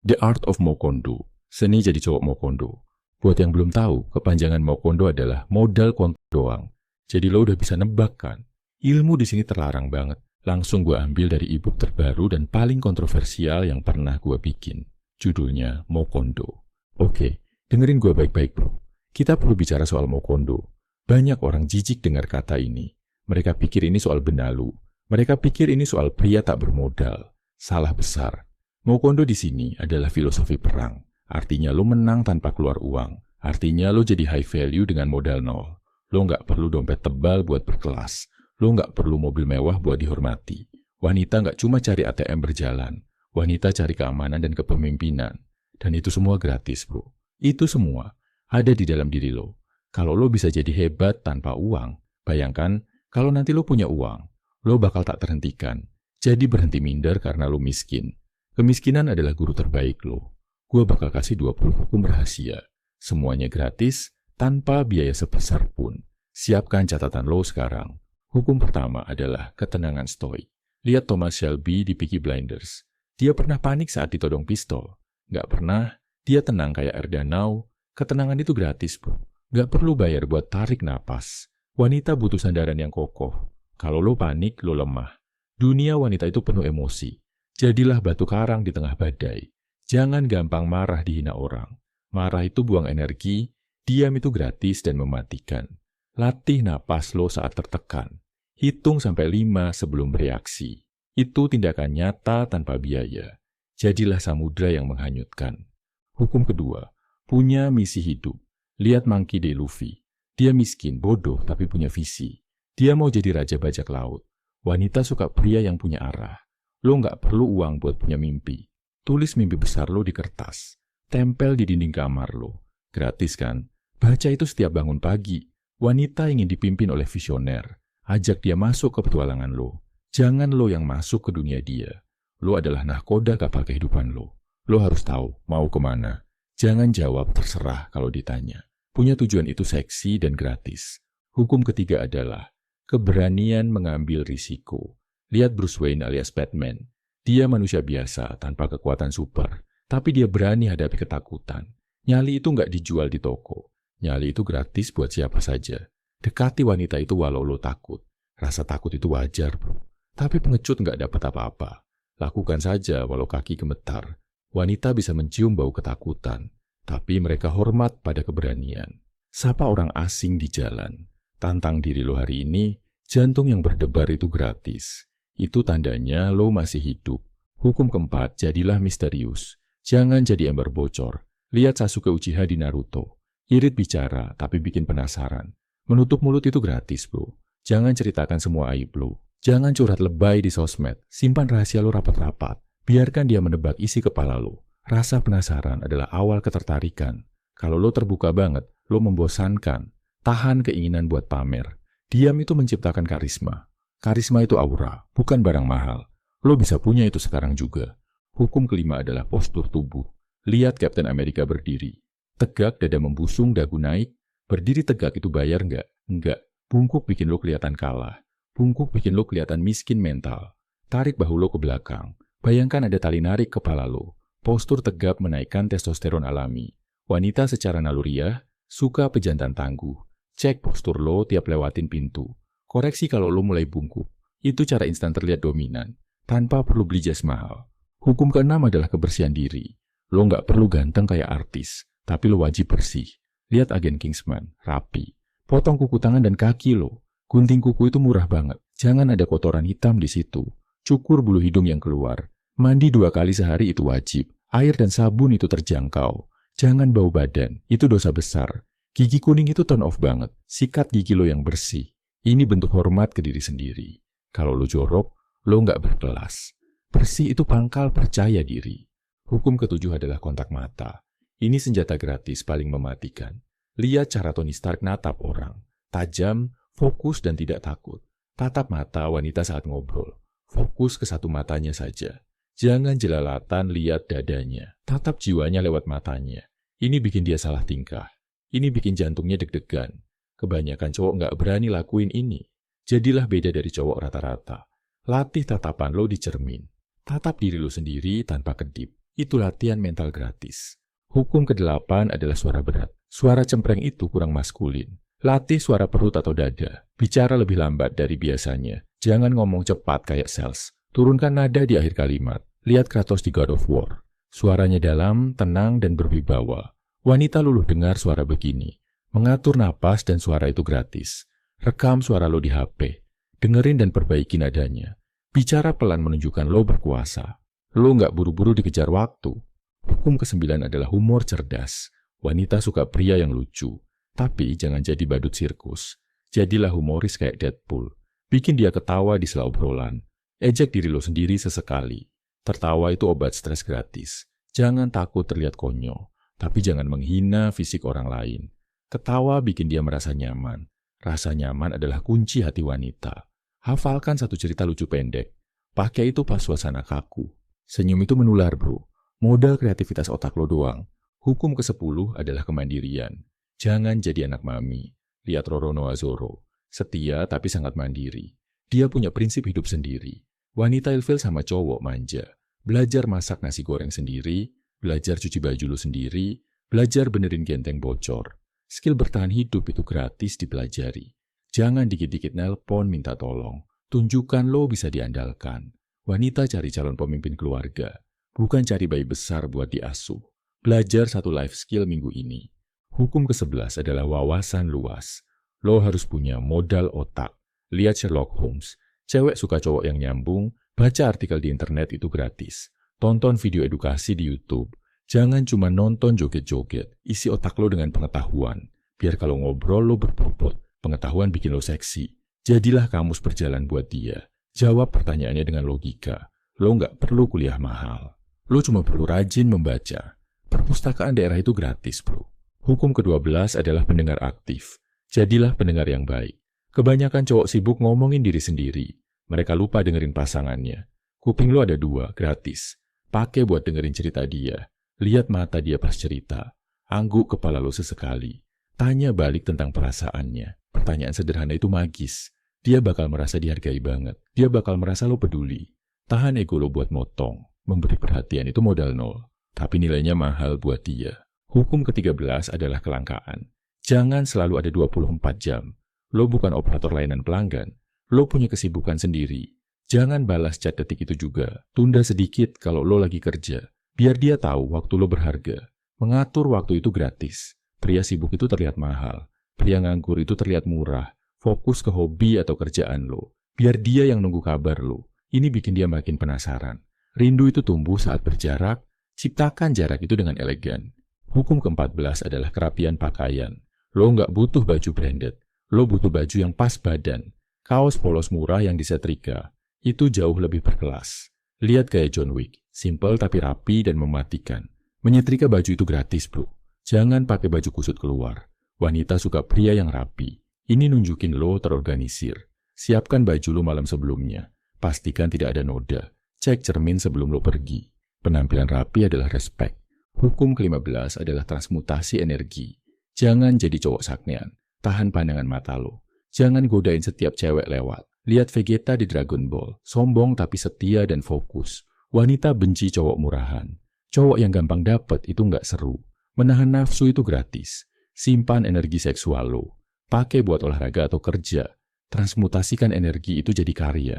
The Art of Mokondo, seni jadi cowok Mokondo. Buat yang belum tahu, kepanjangan Mokondo adalah modal kontak doang. Jadi lo udah bisa nebak kan? Ilmu di sini terlarang banget. Langsung gue ambil dari ebook terbaru dan paling kontroversial yang pernah gue bikin. Judulnya Mokondo. Oke, dengerin gue baik-baik bro. Kita perlu bicara soal Mokondo. Banyak orang jijik dengar kata ini. Mereka pikir ini soal benalu. Mereka pikir ini soal pria tak bermodal. Salah besar. Mokondo di sini adalah filosofi perang. Artinya lo menang tanpa keluar uang. Artinya lo jadi high value dengan modal nol. Lo nggak perlu dompet tebal buat berkelas. Lo nggak perlu mobil mewah buat dihormati. Wanita nggak cuma cari ATM berjalan. Wanita cari keamanan dan kepemimpinan. Dan itu semua gratis bro. Itu semua ada di dalam diri lo. Kalau lo bisa jadi hebat tanpa uang, bayangkan kalau nanti lo punya uang, lo bakal tak terhentikan. Jadi berhenti minder karena lo miskin. Kemiskinan adalah guru terbaik lo. Gue bakal kasih 20 hukum rahasia. Semuanya gratis, tanpa biaya sebesar pun. Siapkan catatan lo sekarang. Hukum pertama adalah ketenangan stoik. Lihat Thomas Shelby di Peaky Blinders. Dia pernah panik saat ditodong pistol. Nggak pernah, dia tenang kayak air danau. Ketenangan itu gratis, bro. Nggak perlu bayar buat tarik napas. Wanita butuh sandaran yang kokoh. Kalau lo panik, lo lemah. Dunia wanita itu penuh emosi. Jadilah batu karang di tengah badai. Jangan gampang marah dihina orang. Marah itu buang energi, diam itu gratis dan mematikan. Latih napas lo saat tertekan. Hitung sampai 5 sebelum bereaksi. Itu tindakan nyata tanpa biaya. Jadilah samudra yang menghanyutkan. Hukum kedua, punya misi hidup. Lihat Monkey D. Luffy. Dia miskin, bodoh, tapi punya visi. Dia mau jadi raja bajak laut. Wanita suka pria yang punya arah. Lo nggak perlu uang buat punya mimpi. Tulis mimpi besar lo di kertas. Tempel di dinding kamar lo. Gratis kan? Baca itu setiap bangun pagi. Wanita ingin dipimpin oleh visioner. Ajak dia masuk ke petualangan lo. Jangan lo yang masuk ke dunia dia. Lo adalah nahkoda kapal kehidupan lo. Lo harus tahu mau kemana. Jangan jawab terserah kalau ditanya. Punya tujuan itu seksi dan gratis. Hukum ketiga adalah keberanian mengambil risiko. Lihat Bruce Wayne alias Batman. Dia manusia biasa tanpa kekuatan super. Tapi dia berani hadapi ketakutan. Nyali itu nggak dijual di toko. Nyali itu gratis buat siapa saja. Dekati wanita itu walau lo takut. Rasa takut itu wajar bro. Tapi pengecut nggak dapat apa-apa. Lakukan saja walau kaki gemetar. Wanita bisa mencium bau ketakutan. Tapi mereka hormat pada keberanian. Sapa orang asing di jalan. Tantang diri lo hari ini. Jantung yang berdebar itu gratis. Itu tandanya lo masih hidup. Hukum keempat, jadilah misterius. Jangan jadi ember bocor. Lihat Sasuke Uchiha di Naruto. Irit bicara, tapi bikin penasaran. Menutup mulut itu gratis, bro. Jangan ceritakan semua aib lo. Jangan curhat lebay di sosmed. Simpan rahasia lo rapat-rapat. Biarkan dia menebak isi kepala lo. Rasa penasaran adalah awal ketertarikan. Kalau lo terbuka banget, lo membosankan. Tahan keinginan buat pamer. Diam itu menciptakan karisma. Karisma itu aura, bukan barang mahal. Lo bisa punya itu sekarang juga. Hukum kelima adalah postur tubuh. Lihat Captain America berdiri. Tegak, dada membusung, dagu naik. Berdiri tegak itu bayar nggak? Nggak. Bungkuk bikin lo kelihatan kalah. Bungkuk bikin lo kelihatan miskin mental. Tarik bahu lo ke belakang. Bayangkan ada tali narik kepala lo. Postur tegap menaikkan testosteron alami. Wanita secara naluriah, suka pejantan tangguh. Cek postur lo tiap lewatin pintu. Koreksi kalau lo mulai bungkuk. Itu cara instan terlihat dominan. Tanpa perlu beli jas mahal. Hukum keenam adalah kebersihan diri. Lo nggak perlu ganteng kayak artis. Tapi lo wajib bersih. Lihat agen Kingsman, rapi. Potong kuku tangan dan kaki lo. Gunting kuku itu murah banget. Jangan ada kotoran hitam di situ. Cukur bulu hidung yang keluar. Mandi 2 kali sehari itu wajib. Air dan sabun itu terjangkau. Jangan bau badan. Itu dosa besar. Gigi kuning itu turn off banget. Sikat gigi lo yang bersih. Ini bentuk hormat ke diri sendiri. Kalau lo jorok, lo nggak berkelas. Bersih itu pangkal percaya diri. Hukum ketujuh adalah kontak mata. Ini senjata gratis paling mematikan. Lihat cara Tony Stark natap orang. Tajam, fokus dan tidak takut. Tatap mata wanita saat ngobrol. Fokus ke satu matanya saja. Jangan jelalatan lihat dadanya. Tatap jiwanya lewat matanya. Ini bikin dia salah tingkah. Ini bikin jantungnya deg-degan. Kebanyakan cowok nggak berani lakuin ini. Jadilah beda dari cowok rata-rata. Latih tatapan lo di cermin. Tatap diri lo sendiri tanpa kedip. Itu latihan mental gratis. Hukum ke-8 adalah suara berat. Suara cempreng itu kurang maskulin. Latih suara perut atau dada. Bicara lebih lambat dari biasanya. Jangan ngomong cepat kayak sales. Turunkan nada di akhir kalimat. Lihat Kratos di God of War. Suaranya dalam, tenang, dan berwibawa. Wanita luluh dengar suara begini. Mengatur napas dan suara itu gratis. Rekam suara lo di HP. Dengerin dan perbaiki nadanya. Bicara pelan menunjukkan lo berkuasa. Lo nggak buru-buru dikejar waktu. Hukum ke-9 adalah humor cerdas. Wanita suka pria yang lucu. Tapi jangan jadi badut sirkus. Jadilah humoris kayak Deadpool. Bikin dia ketawa di sela obrolan. Ejek diri lo sendiri sesekali. Tertawa itu obat stres gratis. Jangan takut terlihat konyol. Tapi jangan menghina fisik orang lain. Ketawa bikin dia merasa nyaman. Rasa nyaman adalah kunci hati wanita. Hafalkan satu cerita lucu pendek. Pakai itu pas suasana kaku. Senyum itu menular, bro. Modal kreativitas otak lo doang. Hukum ke-10 adalah kemandirian. Jangan jadi anak mami. Lihat Roro Noah Zoro. Setia tapi sangat mandiri. Dia punya prinsip hidup sendiri. Wanita ilfil sama cowok manja. Belajar masak nasi goreng sendiri. Belajar cuci baju lo sendiri. Belajar benerin genteng bocor. Skill bertahan hidup itu gratis dipelajari. Jangan dikit-dikit nelpon minta tolong. Tunjukkan lo bisa diandalkan. Wanita cari calon pemimpin keluarga. Bukan cari bayi besar buat diasuh. Belajar satu life skill minggu ini. Hukum ke-11 adalah wawasan luas. Lo harus punya modal otak. Lihat Sherlock Holmes. Cewek suka cowok yang nyambung. Baca artikel di internet itu gratis. Tonton video edukasi di YouTube. Jangan cuma nonton joget-joget. Isi otak lo dengan pengetahuan. Biar kalau ngobrol lo berbobot. Pengetahuan bikin lo seksi. Jadilah kamus berjalan buat dia. Jawab pertanyaannya dengan logika. Lo nggak perlu kuliah mahal. Lo cuma perlu rajin membaca. Perpustakaan daerah itu gratis, bro. Hukum ke-12 adalah pendengar aktif. Jadilah pendengar yang baik. Kebanyakan cowok sibuk ngomongin diri sendiri. Mereka lupa dengerin pasangannya. Kuping lo ada 2, gratis. Pakai buat dengerin cerita dia. Lihat mata dia pas cerita. Angguk kepala lo sesekali. Tanya balik tentang perasaannya. Pertanyaan sederhana itu magis. Dia bakal merasa dihargai banget. Dia bakal merasa lo peduli. Tahan ego lo buat motong. Memberi perhatian itu modal 0. Tapi nilainya mahal buat dia. Hukum ke-13 adalah kelangkaan. Jangan selalu ada 24 jam. Lo bukan operator layanan pelanggan. Lo punya kesibukan sendiri. Jangan balas chat detik itu juga. Tunda sedikit kalau lo lagi kerja. Biar dia tahu waktu lo berharga. Mengatur waktu itu gratis. Pria sibuk itu terlihat mahal. Pria nganggur itu terlihat murah. Fokus ke hobi atau kerjaan lo. Biar dia yang nunggu kabar lo. Ini bikin dia makin penasaran. Rindu itu tumbuh saat berjarak. Ciptakan jarak itu dengan elegan. Hukum ke-14 adalah kerapian pakaian. Lo nggak butuh baju branded. Lo butuh baju yang pas badan. Kaos polos murah yang disetrika. Itu jauh lebih berkelas. Lihat gaya John Wick. Simple tapi rapi dan mematikan. Menyetrika baju itu gratis, bro. Jangan pakai baju kusut keluar. Wanita suka pria yang rapi. Ini nunjukin lo terorganisir. Siapkan baju lo malam sebelumnya. Pastikan tidak ada noda. Cek cermin sebelum lo pergi. Penampilan rapi adalah respect. Hukum ke-15 adalah transmutasi energi. Jangan jadi cowok saknean. Tahan pandangan mata lo. Jangan godain setiap cewek lewat. Lihat Vegeta di Dragon Ball. Sombong tapi setia dan fokus. Wanita benci cowok murahan. Cowok yang gampang dapet itu nggak seru. Menahan nafsu itu gratis. Simpan energi seksual lo. Pakai buat olahraga atau kerja. Transmutasikan energi itu jadi karya.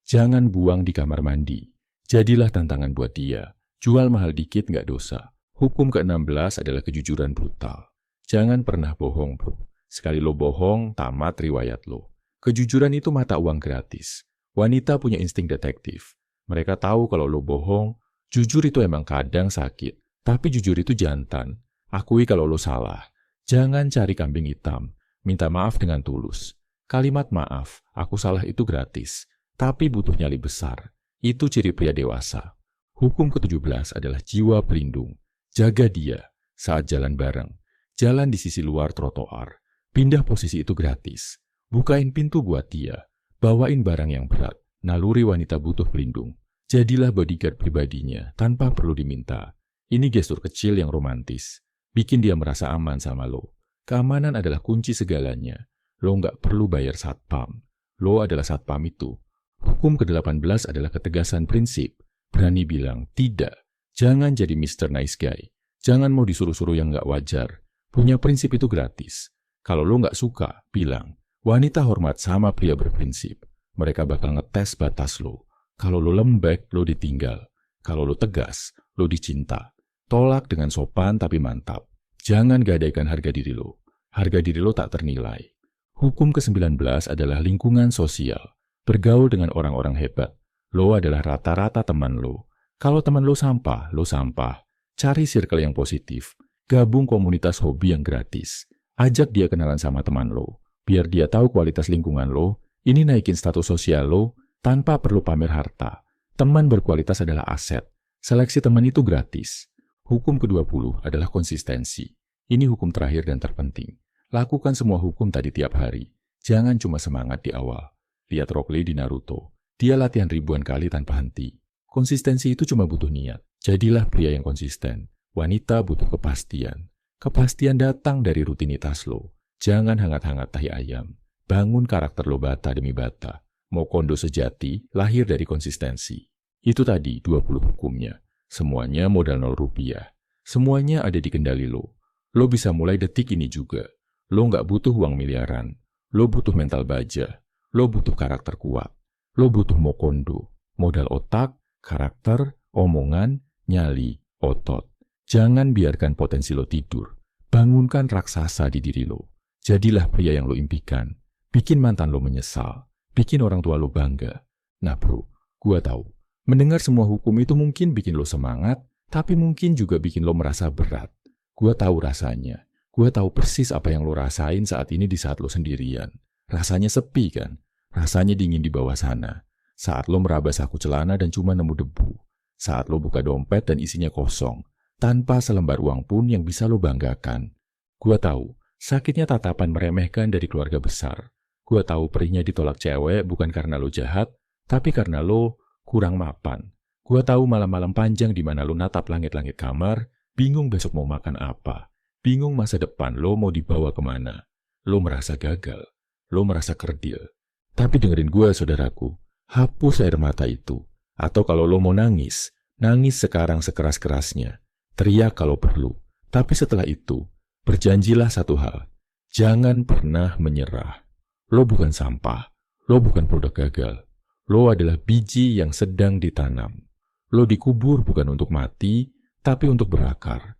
Jangan buang di kamar mandi. Jadilah tantangan buat dia. Jual mahal dikit nggak dosa. Hukum ke-16 adalah kejujuran brutal. Jangan pernah bohong, bro. Sekali lo bohong, tamat riwayat lo. Kejujuran itu mata uang gratis. Wanita punya insting detektif. Mereka tahu kalau lo bohong, jujur itu emang kadang sakit. Tapi jujur itu jantan. Akui kalau lo salah. Jangan cari kambing hitam. Minta maaf dengan tulus. Kalimat maaf, aku salah itu gratis. Tapi butuh nyali besar. Itu ciri pria dewasa. Hukum ke-17 adalah jiwa pelindung. Jaga dia saat jalan bareng. Jalan di sisi luar trotoar. Pindah posisi itu gratis. Bukain pintu buat dia. Bawain barang yang berat. Naluri wanita butuh pelindung. Jadilah bodyguard pribadinya tanpa perlu diminta. Ini gestur kecil yang romantis. Bikin dia merasa aman sama lo. Keamanan adalah kunci segalanya. Lo nggak perlu bayar satpam. Lo adalah satpam itu. Hukum ke-18 adalah ketegasan prinsip. Berani bilang tidak. Jangan jadi Mr. Nice Guy. Jangan mau disuruh-suruh yang nggak wajar. Punya prinsip itu gratis. Kalau lo nggak suka, bilang. Wanita hormat sama pria berprinsip. Mereka bakal ngetes batas lo. Kalau lo lembek, lo ditinggal. Kalau lo tegas, lo dicinta. Tolak dengan sopan tapi mantap. Jangan gadaikan harga diri lo. Harga diri lo tak ternilai. Hukum ke-19 adalah lingkungan sosial. Bergaul dengan orang-orang hebat. Lo adalah rata-rata teman lo. Kalau teman lo sampah, lo sampah. Cari circle yang positif. Gabung komunitas hobi yang gratis. Ajak dia kenalan sama teman lo. Biar dia tahu kualitas lingkungan lo. Ini naikin status sosial lo tanpa perlu pamer harta. Teman berkualitas adalah aset. Seleksi teman itu gratis. Hukum ke-20 adalah konsistensi. Ini hukum terakhir dan terpenting. Lakukan semua hukum tadi tiap hari. Jangan cuma semangat di awal. Lihat Rock Lee di Naruto. Dia latihan ribuan kali tanpa henti. Konsistensi itu cuma butuh niat. Jadilah pria yang konsisten. Wanita butuh kepastian. Kepastian datang dari rutinitas lo. Jangan hangat-hangat tahi ayam. Bangun karakter lo bata demi bata. Mau kondo sejati, lahir dari konsistensi. Itu tadi 20 hukumnya. Semuanya modal 0 rupiah. Semuanya ada di kendali lo. Lo bisa mulai detik ini juga. Lo nggak butuh uang miliaran. Lo butuh mental baja. Lo butuh karakter kuat. Lo butuh mokondo. Modal otak, karakter, omongan, nyali, otot. Jangan biarkan potensi lo tidur. Bangunkan raksasa di diri lo. Jadilah pria yang lo impikan. Bikin mantan lo menyesal. Bikin orang tua lo bangga. Nah bro, gua tahu. Mendengar semua hukum itu mungkin bikin lo semangat, tapi mungkin juga bikin lo merasa berat. Gua tahu rasanya. Gua tahu persis apa yang lo rasain saat ini di saat lo sendirian. Rasanya sepi kan? Rasanya dingin di bawah sana. Saat lo meraba saku celana dan cuma nemu debu. Saat lo buka dompet dan isinya kosong. Tanpa selembar uang pun yang bisa lo banggakan. Gua tahu, sakitnya tatapan meremehkan dari keluarga besar. Gua tahu perihnya ditolak cewek bukan karena lo jahat, tapi karena lo kurang mapan. Gua tahu malam-malam panjang di mana lo natap langit-langit kamar, bingung besok mau makan apa. Bingung masa depan lo mau dibawa kemana. Lo merasa gagal. Lo merasa kerdil. Tapi dengerin gua saudaraku, hapus air mata itu. Atau kalau lo mau nangis, nangis sekarang sekeras-kerasnya. Teriak kalau perlu. Tapi setelah itu, berjanjilah satu hal. Jangan pernah menyerah. Lo bukan sampah. Lo bukan produk gagal. Lo adalah biji yang sedang ditanam. Lo dikubur bukan untuk mati, tapi untuk berakar.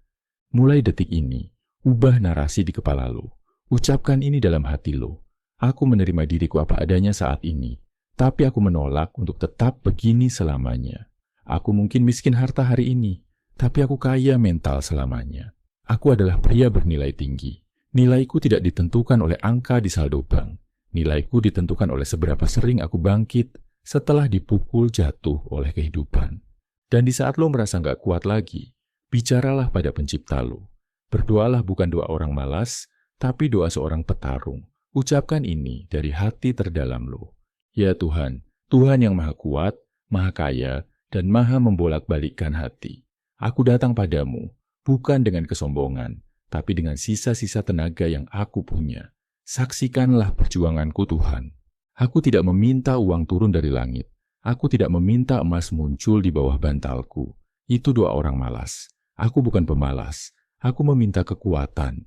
Mulai detik ini, ubah narasi di kepala lo. Ucapkan ini dalam hati lo. Aku menerima diriku apa adanya saat ini, tapi aku menolak untuk tetap begini selamanya. Aku mungkin miskin harta hari ini, tapi aku kaya mental selamanya. Aku adalah pria bernilai tinggi. Nilaiku tidak ditentukan oleh angka di saldo bank. Nilaiku ditentukan oleh seberapa sering aku bangkit setelah dipukul jatuh oleh kehidupan. Dan di saat lo merasa nggak kuat lagi, bicaralah pada pencipta lo. Berdoalah bukan doa orang malas, tapi doa seorang petarung. Ucapkan ini dari hati terdalam lo. Ya Tuhan, Tuhan yang maha kuat, maha kaya, dan maha membolak-balikkan hati. Aku datang padamu, bukan dengan kesombongan, tapi dengan sisa-sisa tenaga yang aku punya. Saksikanlah perjuanganku Tuhan. Aku tidak meminta uang turun dari langit. Aku tidak meminta emas muncul di bawah bantalku. Itu doa orang malas. Aku bukan pemalas. Aku meminta kekuatan.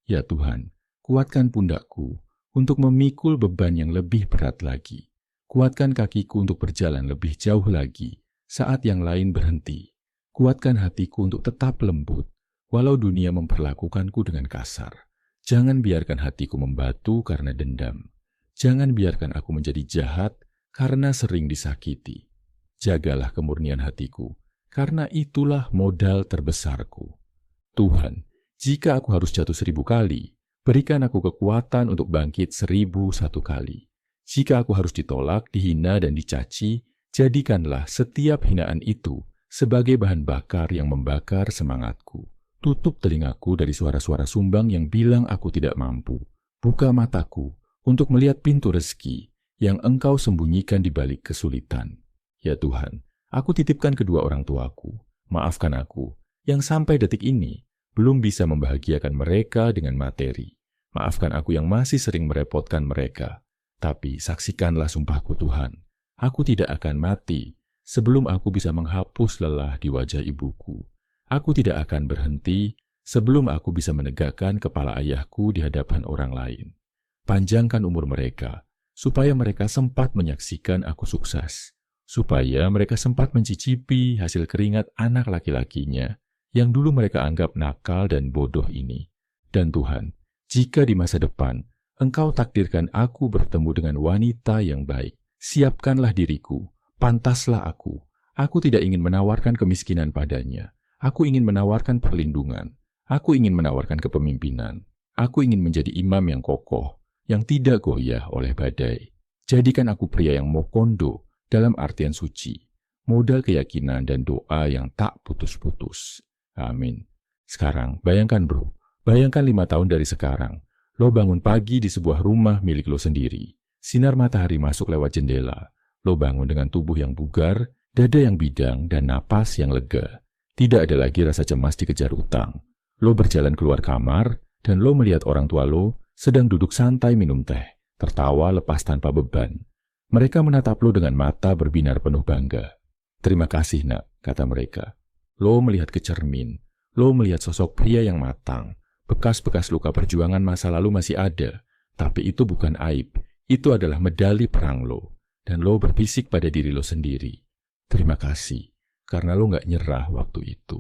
Ya Tuhan, kuatkan pundakku untuk memikul beban yang lebih berat lagi. Kuatkan kakiku untuk berjalan lebih jauh lagi saat yang lain berhenti. Kuatkan hatiku untuk tetap lembut, walau dunia memperlakukanku dengan kasar. Jangan biarkan hatiku membatu karena dendam. Jangan biarkan aku menjadi jahat karena sering disakiti. Jagalah kemurnian hatiku, karena itulah modal terbesarku. Tuhan, jika aku harus jatuh 1000 kali, berikan aku kekuatan untuk bangkit 1001 kali. Jika aku harus ditolak, dihina, dan dicaci, jadikanlah setiap hinaan itu sebagai bahan bakar yang membakar semangatku. Tutup telingaku dari suara-suara sumbang yang bilang aku tidak mampu. Buka mataku untuk melihat pintu rezeki yang Engkau sembunyikan di balik kesulitan. Ya Tuhan, aku titipkan kedua orang tuaku. Maafkan aku yang sampai detik ini belum bisa membahagiakan mereka dengan materi. Maafkan aku yang masih sering merepotkan mereka. Tapi saksikanlah sumpahku Tuhan. Aku tidak akan mati sebelum aku bisa menghapus lelah di wajah ibuku. Aku tidak akan berhenti sebelum aku bisa menegakkan kepala ayahku di hadapan orang lain. Panjangkan umur mereka, supaya mereka sempat menyaksikan aku sukses. Supaya mereka sempat mencicipi hasil keringat anak laki-lakinya yang dulu mereka anggap nakal dan bodoh ini. Dan Tuhan, jika di masa depan Engkau takdirkan aku bertemu dengan wanita yang baik, siapkanlah diriku, pantaslah aku. Aku tidak ingin menawarkan kemiskinan padanya. Aku ingin menawarkan perlindungan. Aku ingin menawarkan kepemimpinan. Aku ingin menjadi imam yang kokoh, yang tidak goyah oleh badai. Jadikan aku pria yang mokondo dalam artian suci, modal keyakinan dan doa yang tak putus-putus. Amin. Sekarang, bayangkan bro, bayangkan 5 tahun dari sekarang, lo bangun pagi di sebuah rumah milik lo sendiri. Sinar matahari masuk lewat jendela. Lo bangun dengan tubuh yang bugar, dada yang bidang, dan napas yang lega. Tidak ada lagi rasa cemas dikejar utang. Lo berjalan keluar kamar, dan lo melihat orang tua lo sedang duduk santai minum teh, tertawa lepas tanpa beban. Mereka menatap lo dengan mata berbinar penuh bangga. Terima kasih nak, kata mereka. Lo melihat ke cermin. Lo melihat sosok pria yang matang. Bekas-bekas luka perjuangan masa lalu masih ada. Tapi itu bukan aib. Itu adalah medali perang lo. Dan lo berbisik pada diri lo sendiri. Terima kasih, karena lo gak nyerah waktu itu.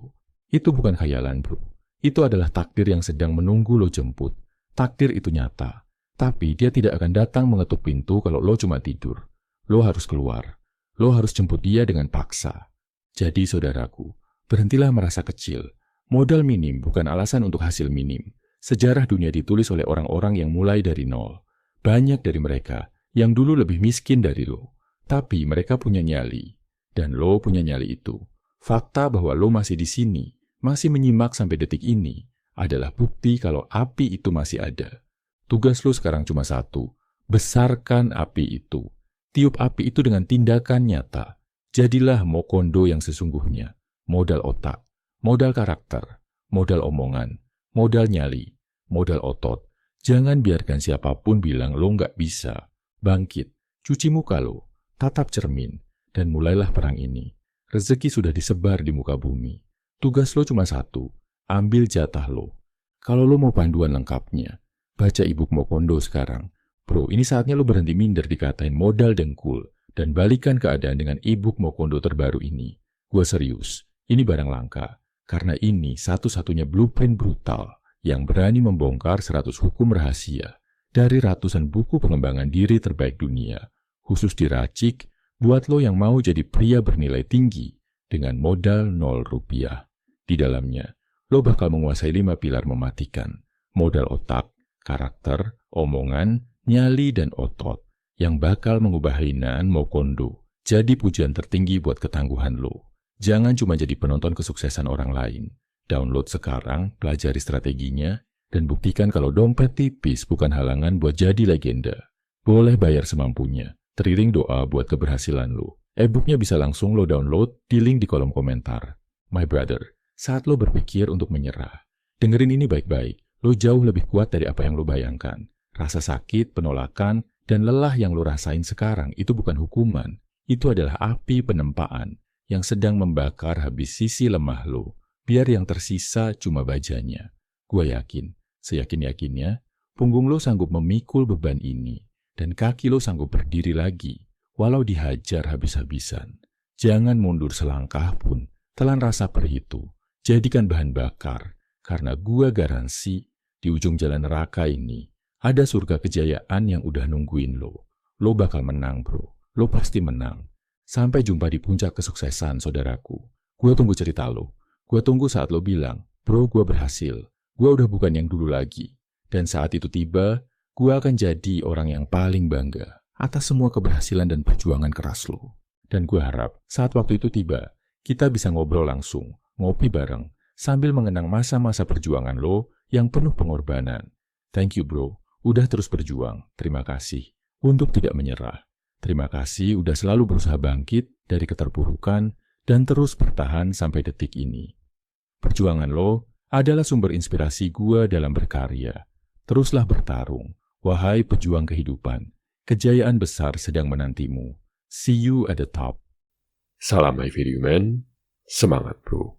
Itu bukan khayalan bro. Itu adalah takdir yang sedang menunggu lo jemput. Takdir itu nyata. Tapi dia tidak akan datang mengetuk pintu kalau lo cuma tidur. Lo harus keluar. Lo harus jemput dia dengan paksa. Jadi saudaraku, berhentilah merasa kecil. Modal minim bukan alasan untuk hasil minim. Sejarah dunia ditulis oleh orang-orang yang mulai dari nol. Banyak dari mereka yang dulu lebih miskin dari lo. Tapi mereka punya nyali. Dan lo punya nyali itu. Fakta bahwa lo masih di sini, masih menyimak sampai detik ini, adalah bukti kalau api itu masih ada. Tugas lo sekarang cuma satu, besarkan api itu. Tiup api itu dengan tindakan nyata. Jadilah mokondo yang sesungguhnya. Modal otak, modal karakter, modal omongan, modal nyali, modal otot. Jangan biarkan siapapun bilang lo nggak bisa. Bangkit, cuci muka lo, tatap cermin, dan mulailah perang ini. Rezeki sudah disebar di muka bumi. Tugas lo cuma satu, ambil jatah lo. Kalau lo mau panduan lengkapnya, baca e-book Mokondo sekarang. Bro, ini saatnya lo berhenti minder dikatain modal dengkul dan balikan keadaan dengan e-book Mokondo terbaru ini. Gua serius, ini barang langka. Karena ini satu-satunya blueprint brutal yang berani membongkar 100 hukum rahasia dari ratusan buku pengembangan diri terbaik dunia. Khusus diracik buat lo yang mau jadi pria bernilai tinggi dengan modal 0 rupiah. Di dalamnya, lo bakal menguasai 5 pilar mematikan. Modal otak, karakter, omongan, nyali, dan otot yang bakal mengubah hinaan Mokondo jadi pujian tertinggi buat ketangguhan lo. Jangan cuma jadi penonton kesuksesan orang lain. Download sekarang, pelajari strateginya, dan buktikan kalau dompet tipis bukan halangan buat jadi legenda. Boleh bayar semampunya. Teriring doa buat keberhasilan lo. E-booknya bisa langsung lo download di link di kolom komentar. My brother, saat lo berpikir untuk menyerah, dengerin ini baik-baik. Lo jauh lebih kuat dari apa yang lo bayangkan. Rasa sakit, penolakan, dan lelah yang lo rasain sekarang itu bukan hukuman. Itu adalah api penempaan yang sedang membakar habis sisi lemah lo, biar yang tersisa cuma bajanya. Gua yakin, seyakin-yakinnya, punggung lo sanggup memikul beban ini, dan kaki lo sanggup berdiri lagi, walau dihajar habis-habisan. Jangan mundur selangkah pun, telan rasa perih itu, jadikan bahan bakar, karena gua garansi, di ujung jalan neraka ini, ada surga kejayaan yang udah nungguin lo. Lo bakal menang bro, lo pasti menang. Sampai jumpa di puncak kesuksesan, saudaraku. Gue tunggu cerita lo. Gue tunggu saat lo bilang, bro gue berhasil. Gue udah bukan yang dulu lagi. Dan saat itu tiba, gue akan jadi orang yang paling bangga atas semua keberhasilan dan perjuangan keras lo. Dan gue harap saat waktu itu tiba, kita bisa ngobrol langsung, ngopi bareng, sambil mengenang masa-masa perjuangan lo yang penuh pengorbanan. Thank you bro, udah terus berjuang. Terima kasih untuk tidak menyerah. Terima kasih udah selalu berusaha bangkit dari keterpurukan dan terus bertahan sampai detik ini. Perjuangan lo adalah sumber inspirasi gua dalam berkarya. Teruslah bertarung, wahai pejuang kehidupan. Kejayaan besar sedang menantimu. See you at the top. Salam My Video Man, semangat bro.